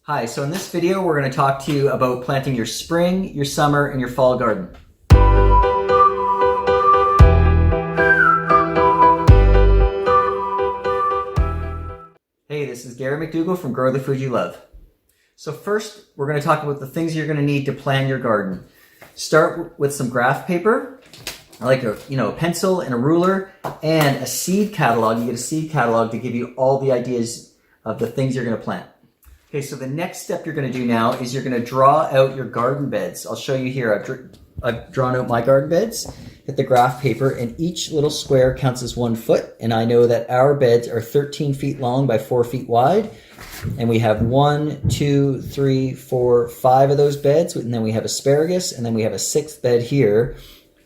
Hi, so in this video we're going to talk to you about planting your spring, your summer, and your fall garden. Hey, this is Gary McDougall from Grow the Food You Love. So first, we're going to talk about the things you're going to need to plan your garden. Start with some graph paper, like a pencil and a ruler, and a seed catalog. You get a seed catalog to give you all the ideas of the things you're going to plant. Okay, so the next step you're going to do now is you're going to draw out your garden beds. I'll show you here. I've drawn out my garden beds. Get the graph paper, and each little square counts as 1 foot. And I know that our beds are 13 feet long by 4 feet wide. And we have 1, 2, 3, 4, 5 of those beds. And then we have asparagus, and then we have a 6th bed here.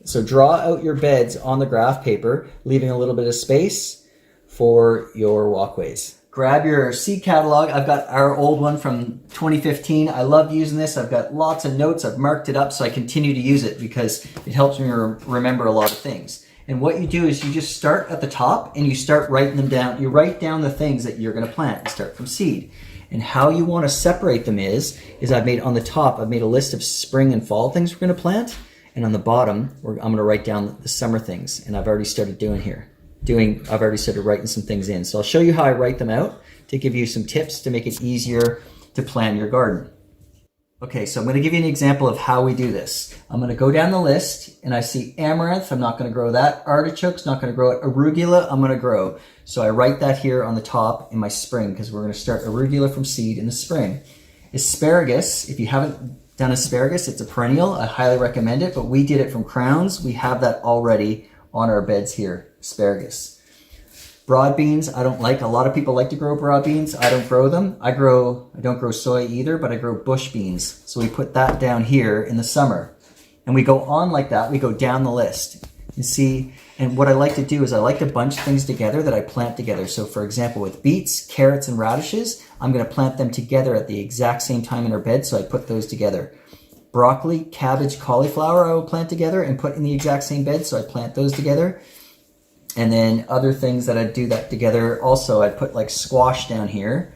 So draw out your beds on the graph paper, leaving a little bit of space for your walkways. Grab your seed catalog. I've got our old one from 2015. I love using this. I've got lots of notes. I've marked it up so I continue to use it because it helps me remember a lot of things. And what you do is you just start at the top and you start writing them down. You write down the things that you're going to plant and start from seed. And how you want to separate them is I've made on the top, I've made a list of spring and fall things we're going to plant. And on the bottom, I'm going to write down the summer things. And I've already started doing here. I've already started writing some things in. So I'll show you how I write them out to give you some tips to make it easier to plan your garden. Okay, so I'm going to give you an example of how we do this. I'm going to go down the list and I see amaranth. I'm not going to grow that. Artichokes, not going to grow it. Arugula, I'm going to grow. So I write that here on the top in my spring because we're going to start arugula from seed in the spring. Asparagus, if you haven't done asparagus, it's a perennial. I highly recommend it, but we did it from crowns. We have that already on our beds here. Asparagus. Broad beans, I don't like. A lot of people like to grow broad beans. I don't grow them. I don't grow soy either, but I grow bush beans. So we put that down here in the summer. And we go on like that. We go down the list. You see, and what I like to do is I like to bunch things together that I plant together. So for example, with beets, carrots, and radishes, I'm going to plant them together at the exact same time in our bed. So I put those together. Broccoli, cabbage, cauliflower, I will plant together and put in the exact same bed. So I plant those together. And then other things that I do that together, also I put like squash down here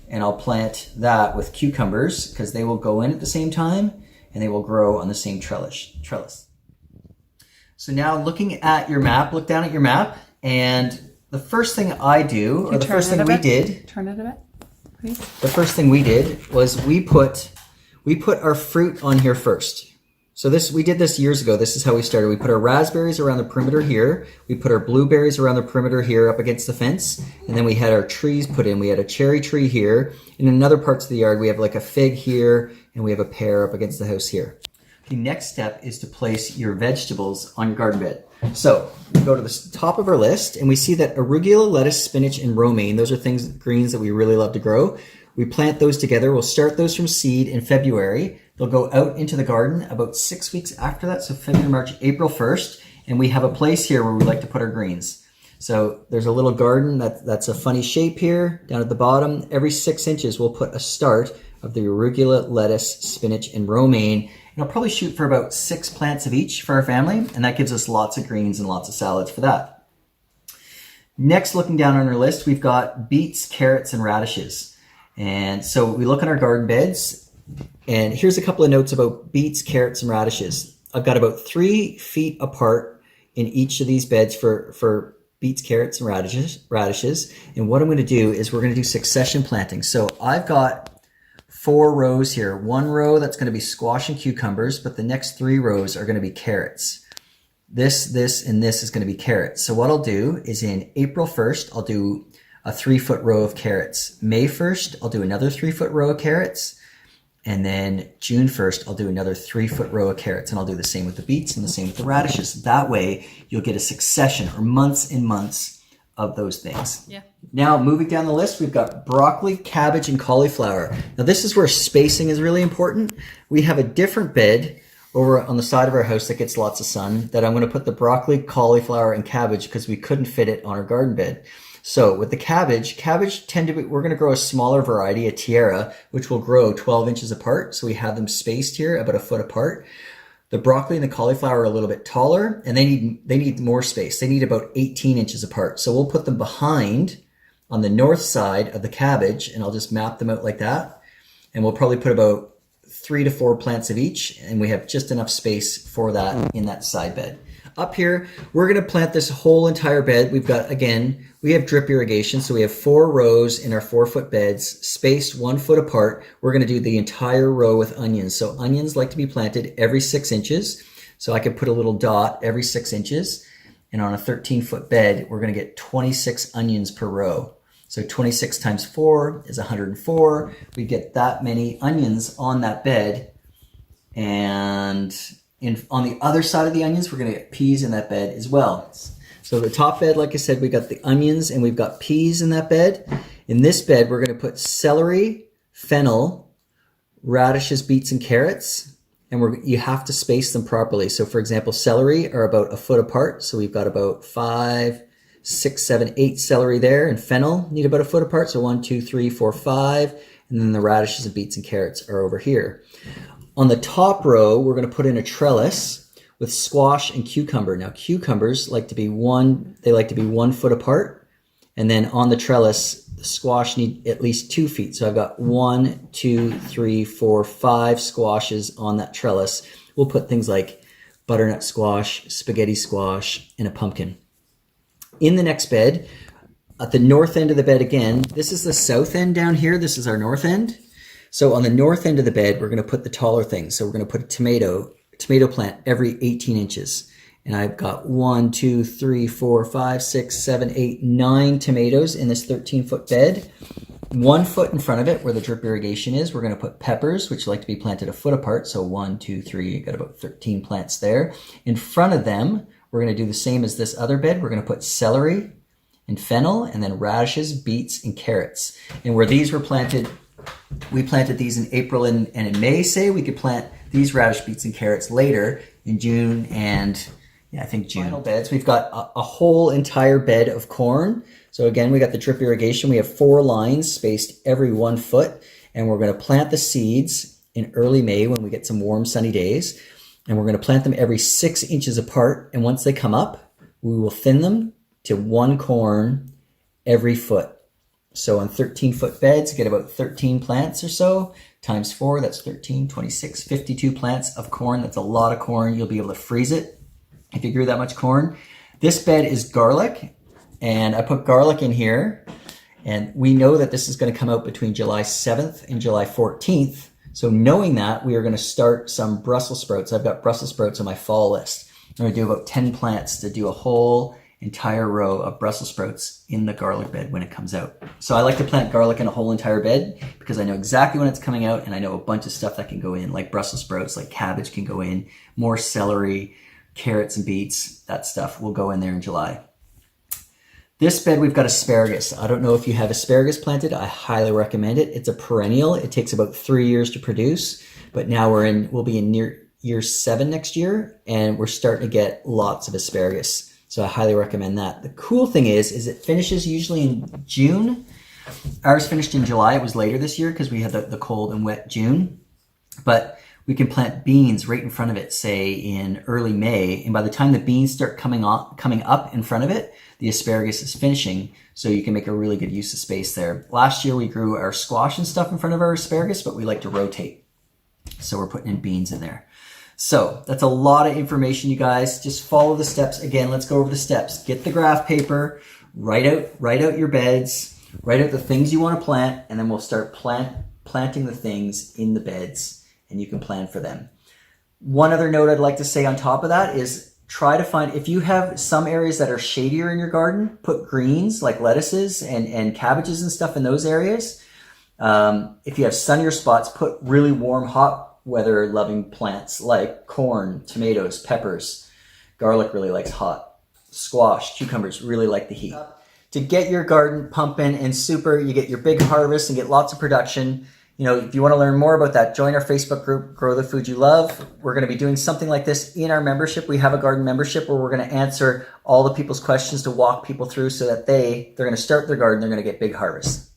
and I'll plant that with cucumbers because they will go in at the same time and they will grow on the same trellis. So now looking at your map, look down at your map, and the first thing I do, or the first thing we did, turn it a bit, please. The first thing we did was we put our fruit on here first. So we did this years ago. This is how we started. We put our raspberries around the perimeter here. We put our blueberries around the perimeter here up against the fence. And then we had our trees put in. We had a cherry tree here. And in other parts of the yard, we have like a fig here and we have a pear up against the house here. The next step is to place your vegetables on your garden bed. So we go to the top of our list and we see that arugula, lettuce, spinach, and romaine, those are greens that we really love to grow. We plant those together. We'll start those from seed in February. They'll go out into the garden about 6 weeks after that. So February, March, April 1st. And we have a place here where we like to put our greens. So there's a little garden that's a funny shape here down at the bottom. Every 6 inches, we'll put a start of the arugula, lettuce, spinach, and romaine. And I'll probably shoot for about 6 plants of each for our family. And that gives us lots of greens and lots of salads for that. Next, looking down on our list, we've got beets, carrots, and radishes. And so we look at our garden beds, and here's a couple of notes about beets, carrots, and radishes. I've got about 3 feet apart in each of these beds for beets, carrots, and radishes. And what I'm going to do is we're going to do succession planting. So I've got 4 rows here. 1 row that's going to be squash and cucumbers, but the next 3 rows are going to be carrots. This, and this is going to be carrots. So what I'll do is in April 1st, I'll do a 3-foot row of carrots. May 1st, I'll do another 3-foot row of carrots. And then June 1st, I'll do another 3-foot row of carrots. And I'll do the same with the beets and the same with the radishes. That way, you'll get a succession or months and months of those things. Yeah. Now, moving down the list, we've got broccoli, cabbage, and cauliflower. Now, this is where spacing is really important. We have a different bed over on the side of our house that gets lots of sun that I'm going to put the broccoli, cauliflower, and cabbage because we couldn't fit it on our garden bed. So with the cabbage we're going to grow a smaller variety, a tiara, which will grow 12 inches apart. So we have them spaced here about 1 foot apart. The broccoli and the cauliflower are a little bit taller and they need more space. They need about 18 inches apart. So we'll put them behind on the north side of the cabbage, and I'll just map them out like that. And we'll probably put about 3 to 4 plants of each, and we have just enough space for that in that side bed. Up here, we're going to plant this whole entire bed. We've got, again, we have drip irrigation, so we have 4 rows in our 4-foot beds, spaced 1 foot apart. We're going to do the entire row with onions. So onions like to be planted every 6 inches. So I could put a little dot every 6 inches. And on a 13-foot bed, we're going to get 26 onions per row. So 26 times 4 is 104. We get that many onions on that bed. And on the other side of the onions, we're going to get peas in that bed as well. So the top bed, like I said, we got the onions and we've got peas in that bed. In this bed, we're going to put celery, fennel, radishes, beets, and carrots. And you have to space them properly. So for example, celery are about a foot apart. So we've got about 5, 6, 7, 8 celery there, and fennel need about a foot apart. So 1, 2, 3, 4, 5. And then the radishes and beets and carrots are over here. On the top row, we're going to put in a trellis with squash and cucumber. Now, cucumbers like to be 1 foot apart. And then on the trellis, the squash need at least 2 feet. So I've got 1, 2, 3, 4, 5 squashes on that trellis. We'll put things like butternut squash, spaghetti squash, and a pumpkin. In the next bed, at the north end of the bed again, this is the south end down here. This is our north end. So on the north end of the bed, we're going to put the taller things. So we're going to put a tomato plant every 18 inches. And I've got 1, 2, 3, 4, 5, 6, 7, 8, 9 tomatoes in this 13-foot bed. 1 foot in front of it where the drip irrigation is, we're going to put peppers, which like to be planted a foot apart. So 1, 2, 3, got about 13 plants there. In front of them, we're going to do the same as this other bed. We're going to put celery and fennel, and then radishes, beets, and carrots. And where these were planted, we planted these in April and in May, say. We could plant these radish, beets, and carrots later in June and, I think June. Final beds, we've got a whole entire bed of corn. So again, we got the drip irrigation. We have 4 lines spaced every 1 foot, and we're going to plant the seeds in early May when we get some warm, sunny days. And we're going to plant them every 6 inches apart. And once they come up, we will thin them to 1 corn every foot. So on 13-foot beds, you get about 13 plants or so. Times 4, that's 13, 26, 52 plants of corn. That's a lot of corn. You'll be able to freeze it if you grew that much corn. This bed is garlic, and I put garlic in here. And we know that this is going to come out between July 7th and July 14th. So knowing that, we are going to start some Brussels sprouts. I've got Brussels sprouts on my fall list. I'm going to do about 10 plants to do a whole entire row of Brussels sprouts in the garlic bed when it comes out. So I like to plant garlic in a whole entire bed because I know exactly when it's coming out, and I know a bunch of stuff that can go in, like Brussels sprouts, like cabbage can go in, more celery, carrots and beets, that stuff will go in there in July. This bed, we've got asparagus. I don't know if you have asparagus planted. I highly recommend it. It's a perennial. It takes about 3 years to produce, but now we'll be in year 7 next year, and we're starting to get lots of asparagus. So I highly recommend that. The cool thing is it finishes usually in June. Ours finished in July. It was later this year because we had the cold and wet June. But we can plant beans right in front of it, say in early May. And by the time the beans start coming up in front of it, the asparagus is finishing. So you can make a really good use of space there. Last year we grew our squash and stuff in front of our asparagus, but we like to rotate. So we're putting in beans in there. So that's a lot of information, you guys. Just follow the steps. Again, let's go over the steps. Get the graph paper, write out your beds, write out the things you want to plant, and then we'll start planting the things in the beds, and you can plan for them. One other note I'd like to say on top of that is try to find, if you have some areas that are shadier in your garden, put greens like lettuces and cabbages and stuff in those areas. If you have sunnier spots, put really warm, hot weather loving plants like corn, tomatoes, peppers. Garlic really likes hot. Squash, cucumbers really like the heat. To get your garden pumping and super, you get your big harvest and get lots of production. If you want to learn more about that, join our Facebook group, Grow the Food You Love. We're going to be doing something like this in our membership. We have a garden membership where we're going to answer all the people's questions to walk people through so that they're going to start their garden, they're going to get big harvests.